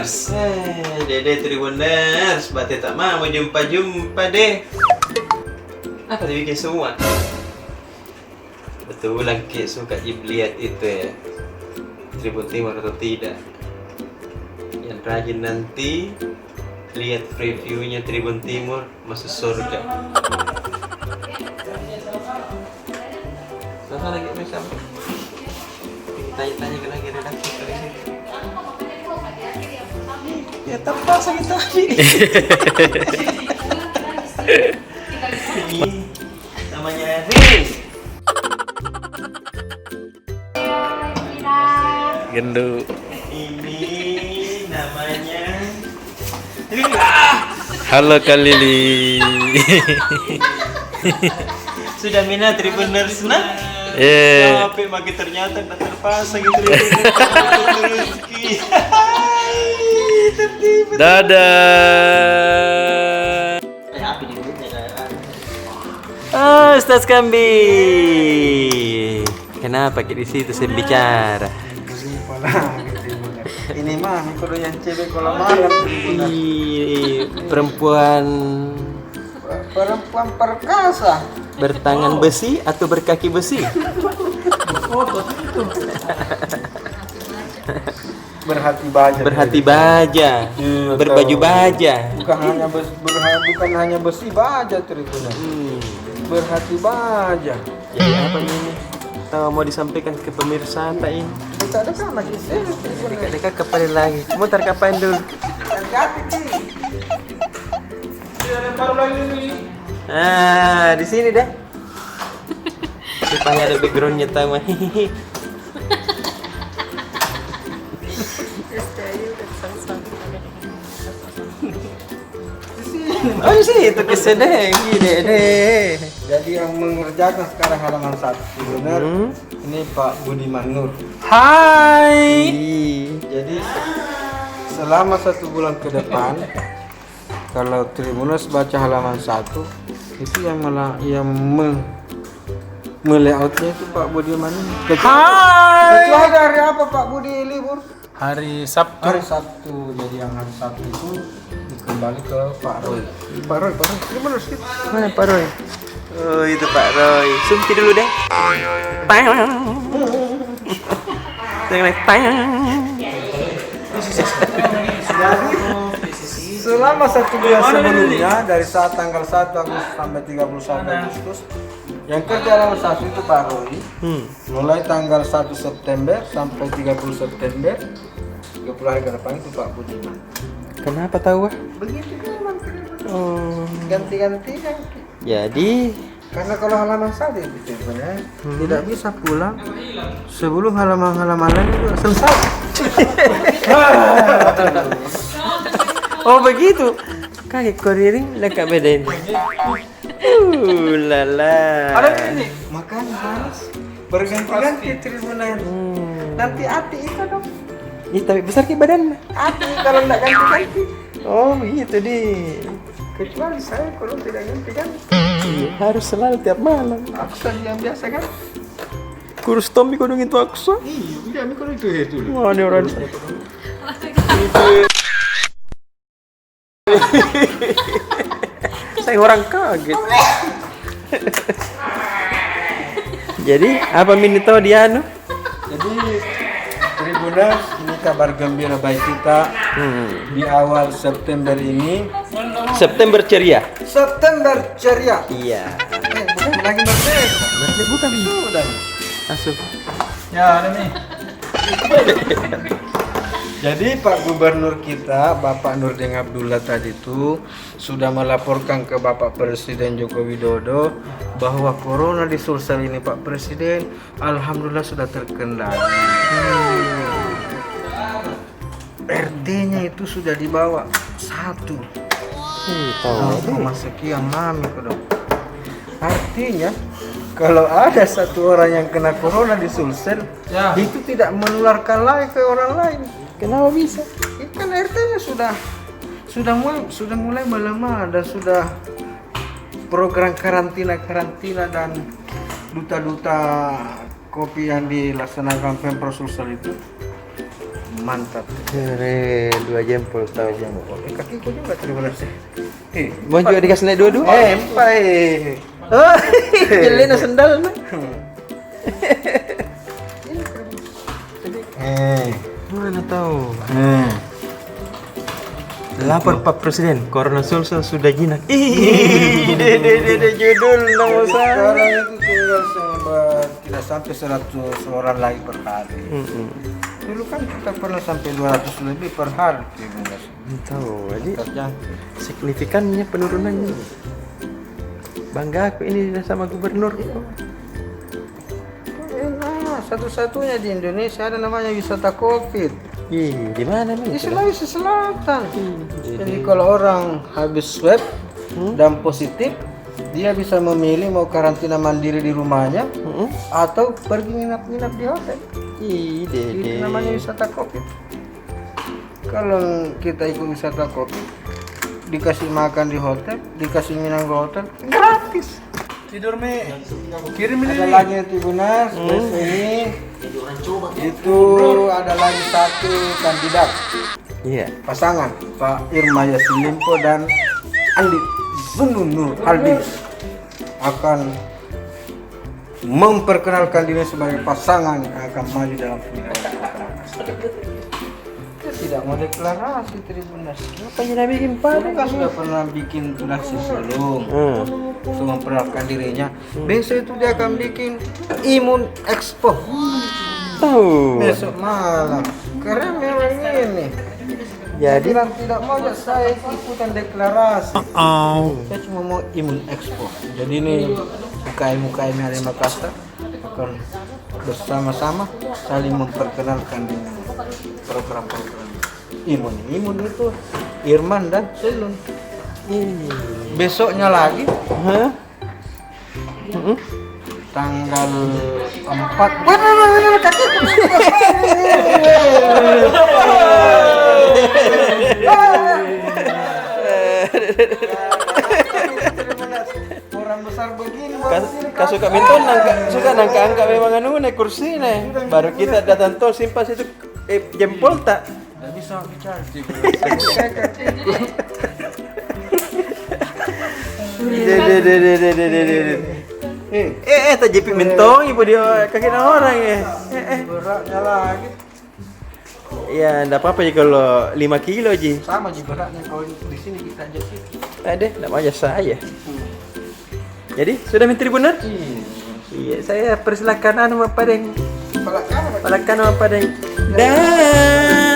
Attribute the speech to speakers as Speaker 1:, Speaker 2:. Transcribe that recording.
Speaker 1: Tribuners. Dede Tribuners, berarti tak mau jumpa deh. Apa dibikin semua? Betulan Ki suka lihat itu ya, Tribun Timur atau tidak. Yang rajin nanti lihat previewnya Tribun Timur masuk surga. Masa lagi macam tanya-tanya lagi redaksi kali ini. Ya tepat sakit tadi. Ini namanya Riz.
Speaker 2: Gendu.
Speaker 1: Ini namanya
Speaker 2: Halo Kak Lili.
Speaker 1: sudah minat Tribuners nah? Sampai makin ternyata tak terpasang gitu. Rezeki.
Speaker 2: Dadah. Oh, Ustaz Kambi. Kenapa di situ saya bicara?
Speaker 3: Ini mah kalau yang cewek kalau malam
Speaker 2: Perempuan
Speaker 3: perkasa.
Speaker 2: bertangan besi atau berkaki besi?
Speaker 3: Berhati baja.
Speaker 2: Berhati baja, berbaju baja.
Speaker 3: Bukan hanya besi baja Tribuners. Berhati baja.
Speaker 2: Jadi apa ini? Mau disampaikan ke pemirsa ini?
Speaker 3: Dekat-dekat masih serius.
Speaker 2: Dekat-dekat kepala lagi. Mutar kapan dulu?
Speaker 3: Hati-hati. Baru lagi nih.
Speaker 2: Ah, di sini dah. Supaya ada backgroundnya tahu. Oh sih itu kesedeng gini deh.
Speaker 3: Jadi yang mengerjakan sekarang halaman 1 Tribuners ini Pak Budiman Nur.
Speaker 2: Hai.
Speaker 3: Jadi selama 1 bulan ke depan kalau Tribuners baca halaman 1 itu yang melayoutnya itu Pak Budiman.
Speaker 2: Hai.
Speaker 3: Kecuali hari apa Pak Budi libur?
Speaker 2: Hari Sabtu.
Speaker 3: Hari Sabtu. Jadi yang hari Sabtu itu kembali ke Pak Roy. Pak Roy, Tribuners gitu.
Speaker 2: Mana Pak Roy? Oh itu Pak Roy. Sunti dulu deh. Tang.
Speaker 3: Selama 1 bulan sebelumnya dari saat tanggal 1 Agustus sampai 31 Agustus yang kerja halaman 1 itu Pak Roy. Mulai tanggal 1 September sampai 30 September 30 hari ke depan itu Pak Budiman.
Speaker 2: Kenapa tahu?
Speaker 3: Begitu memang.
Speaker 2: Oh.
Speaker 3: Ganti-ganti kan.
Speaker 2: Jadi
Speaker 3: Karena kalau halaman 1 itu sebenarnya tidak bisa pulang sebelum halaman-halaman lain itu selesai.
Speaker 2: oh begitu. Kayak kuriring lekat beda ini. Lala.
Speaker 3: Ada ini. Makanya harus berganti-ganti Tribuners. Nanti Ati itu dong.
Speaker 2: Ih, tapi besar ke badan.
Speaker 3: Ati kalau tidak ganti-ganti.
Speaker 2: Oh begitu deh.
Speaker 3: Kecuali saya kalau tidak ganti-ganti.
Speaker 2: Iya, harus selalu tiap malam.
Speaker 3: Aksa yang biasa kan?
Speaker 2: Kurus Tommy kodong itu aksa.
Speaker 3: Iya, ini kalau itu.
Speaker 2: Wah, ada orang. Saya orang kaget. Jadi apa minito dia anu?
Speaker 3: Jadi Tribuners, ini kabar gembira baik kita di awal September ini.
Speaker 2: September ceria.
Speaker 3: September ceria.
Speaker 2: Iya.
Speaker 3: Bukan lagi merdeka.
Speaker 2: Bukan.
Speaker 3: Sudah.
Speaker 2: Masuk.
Speaker 3: Ya, ada nih. Jadi Pak Gubernur kita, Bapak Nurdin Abdullah tadi itu sudah melaporkan ke Bapak Presiden Joko Widodo bahwa corona di Sulsel ini Pak Presiden, alhamdulillah sudah terkendali. RT-nya itu sudah dibawa 1. Sekian lama dong. Artinya kalau ada 1 orang yang kena corona di Sulsel, itu tidak menularkan lagi ke orang lain.
Speaker 2: Kenapa bisa?
Speaker 3: Ikan RT-nya sudah mulai melemah dan sudah program karantina dan duta-duta kopi yang dilaksanakan Pemprov Sulsel itu Mantap.
Speaker 2: Keren, 2 jempol tahu.
Speaker 3: Kakiku juga Tribunas.
Speaker 2: Mau juga dikasih naik dua-dua?
Speaker 3: Empai.
Speaker 2: Oh, jelena sendal nah. Mana tahu. Lapor Pak Presiden, Corona Sulsel sudah jinak. Ih, de judul nomor
Speaker 3: Sekarang
Speaker 2: satu.
Speaker 3: itu tinggal tidak sampai 100 orang lagi per hari. Dulu kan kita pernah sampai 200 lebih per hari. Tribunas.
Speaker 2: Tahu aja.
Speaker 3: Terjangkit.
Speaker 2: Signifikannya penurunannya. Bangga aku ini sama gubernur.
Speaker 3: Nah, satu-satunya di Indonesia ada namanya wisata COVID.
Speaker 2: Ih, di mana nih?
Speaker 3: Di Sulawesi Selatan. Jadi kalau orang habis swab dan positif, dia bisa memilih mau karantina mandiri di rumahnya atau pergi nginap-nginap di hotel.
Speaker 2: Ih,
Speaker 3: Itu namanya wisata COVID. Kalau kita ikut wisata COVID, dikasih makan di hotel, dikasih minum di hotel, gratis.
Speaker 4: Tidur me. Kirim
Speaker 3: Ada
Speaker 4: ini.
Speaker 3: lagi Tribunas, ini itu ada lagi satu kandidat
Speaker 2: Iya.
Speaker 3: pasangan Pak Irma Yasilimpo dan Andi Zununur Aldin akan memperkenalkan diri sebagai pasangan yang akan maju dalam pemilihan. Kita tidak mau deklarasi Tribunas.
Speaker 2: Ngapain dah bikin
Speaker 3: Dia kan sudah pernah bikin deklarasi sebelum untuk memperkenalkan dirinya. Besok itu dia akan bikin Imun Expo.
Speaker 2: Tahu.
Speaker 3: Besok malam. Keren memang ini.
Speaker 2: Jadi
Speaker 3: Bilang tidak mau ya saya ikutan deklarasi. Saya cuma mau Imun Expo. Jadi ini UKM-UKM yang ada di Makassar akan bersama-sama saling memperkenalkan dengan program-program Imun. Imun itu Irman dan Selun. Besoknya lagi
Speaker 2: hah?
Speaker 3: tanggal 4. Orang besar begini
Speaker 2: Suka minton suka nangka-angka memang anu naik kursi nih. Baru kita datang tol simpas itu jempol tak.
Speaker 3: nggak bisa bicara.
Speaker 2: Tak jepit mentong ibu dia kaki orang ya.
Speaker 3: Beratnya lagi
Speaker 2: Ya, enggak apa-apa ya kalau 5 kilo ji.
Speaker 3: sama juga beratnya kalau di sini kita jepit.
Speaker 2: Ada, enggak aja saya. Jadi, sudah menteri benar? Iya, saya persilakan anu Pak Deng.
Speaker 3: Kepala kanan
Speaker 2: Palakan apa Deng? Dan